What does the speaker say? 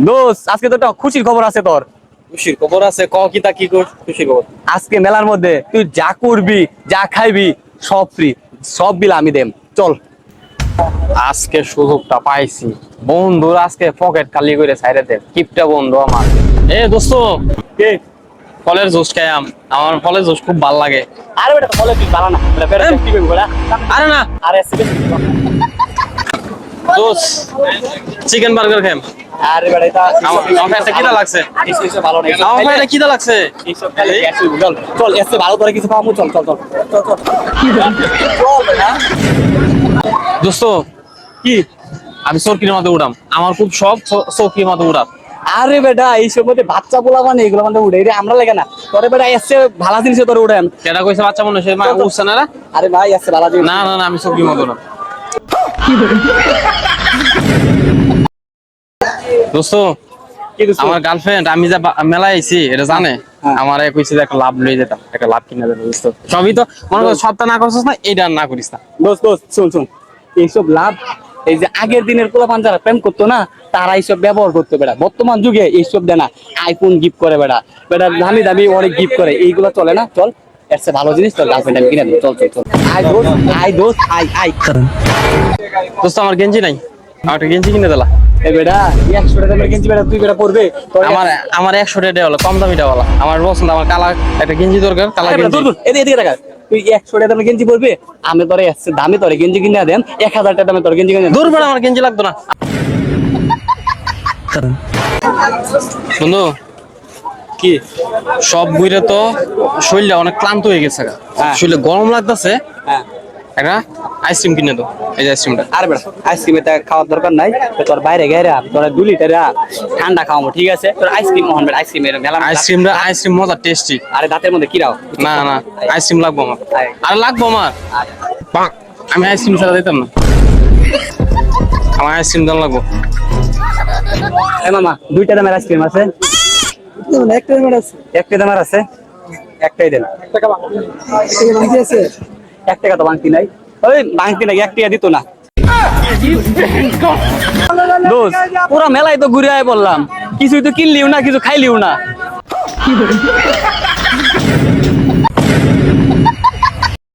দোস্ত আজকে তো একটা খুশির খবর আছে তোর। খুশির খবর আছে, ক কি তা কি খুশির খবর? আজকে মেলার মধ্যে তুই যা করবি যা খাইবি সব ফ্রি, সব বিল আমি দেম। চল। আজকে সুযোগটা পাইছি, বন্ধুর আজকে পকেট খালি করে ছাইরে দে। কিপটা বন্ধু আমার। এ দোস্ত, কে? ফলের জুস খাইয়াম, আমার ফলের জুস খুব ভাল লাগে। আরে বেটা বলে তুই বালা না, বেটা বেটা কি করবি বেটা? আরে না, আরে এসে জুস চিকেন বার্গার খাইম। আরে বেটা এটা আমার এটা কিটা লাগছে? এইসব ভালো না। আমার এটা কিটা লাগছে? এইসব খালি গ্যাস হইবো। চল চল, এসে ভালো করে কিছু পাবো। চল চল চল চল চল চল বেটা। দোস্ত কি? আমি চরকির মাঝে উড়াম, আমার খুব শখ চরকির মাঝে উড়াম। আরে বেটা এইসব মধ্যে বাচ্চা পোলা মানে এগুলো মানে উড়ে রে, আমরা লাগে না। তোরে বেটা এসে ভালো জিনিস তোরে উড়াম। কেটা কইছে বাচ্চা মানুষ উঠছে না রে? আরে ভাই এসে ভালো জিনিস। না না না, আমি চরকির মাঝে উড়াম। দোস্ত কি দোস্ত? আমার গার্লফ্রেন্ড আমি যা মেলায় আইছি এটা জানে। হ্যাঁ। আমার কইছে যে একটা লাভ লই যেতাম, একটা লাভ কিনা দেবো। বুঝছো, সবই তো মনে কর সবটা না করছিস না, এইটা আর না করিস না। দোস্ত দোস্ত শুন শুন, এইসব লাভ এই যে আগের দিনের পোলাপান যারা প্রেম করতো না তারা এইসব ব্যবহার করতো বেটা। বর্তমান যুগে এইসব দেয় না, আইফোন গিফট করে বেটা, বেটা দামি দামি অনেক গিফট করে, এইগুলো চলে না। চল এর চেয়ে ভালো জিনিস তোর গার্লফ্রেন্ড আমি কিনে দেবো। চল চল চল, আই দোস্ত আই দোস্ত আই আই। দোস্ত আমার গেঞ্জি নাই, আমার একটা গেঞ্জি কিনে দিলা। এ বেটা 100 টাকা দামের গেঞ্জি বেটা তুই বেটা পরবে তোর? আমার 100 টাকা দেওয়া কম দামিটা বলা আমার পছন্দ। আমার কালা একটা গেঞ্জি দরকার, কালা আরে বেটা গেঞ্জি। দূর দূর, এদিকে টাকা। তুই 100 টাকা দামের গেঞ্জি পরবে, আমি তোরে এর চেয়ে দামি তোরে গেঞ্জি কিনে দেন। 1000 টাকা দামের তোর গেঞ্জি কিনে দেন। দূর বেড়া, আমার গেঞ্জি লাগতো না। বন্ধু কি? সব বুইরে তো শরীরটা অনেক ক্লান্ত হয়ে গেছে। হ্যাঁ। শরীরে গরম লাগতেছে, হ্যাঁ একটা আইসক্রিম কিনে দাও। এই যে আইসক্রিমটা। আরে বেটা আইসক্রিম এটা খাওয়ার দরকার নাই, তো তোর বাইরে গেরা তোর 2 লিটার ঠান্ডা খাওয়াবো, ঠিক আছে? তোর আইসক্রিম মোহন বেটা, আইসক্রিম এর মেলা আইসক্রিম মজা টেস্টি। আরে দাঁতের মধ্যে কি রাও? না না, আইসক্রিম লাগবো আমার। আরে লাগবো আমার, আমি আইসক্রিম ছাড়া দিতাম না। আমার আইসক্রিম দাম লাগবো। এ মামা 2টা দামের আইসক্রিম আছে? একটা দামের আছে, একটা দামের আছে, একটাই দেন। 1 টাকা বাংতি আছে? 1 টাকা তো বাংতি নাই। ওই বাংতি নাই, 1 টাকা দিত না। দোস্ত পুরা মেলায় তো ঘুরে আয় বললাম, কিছুই তো কিনলিও না, কিছু খাইলিও না।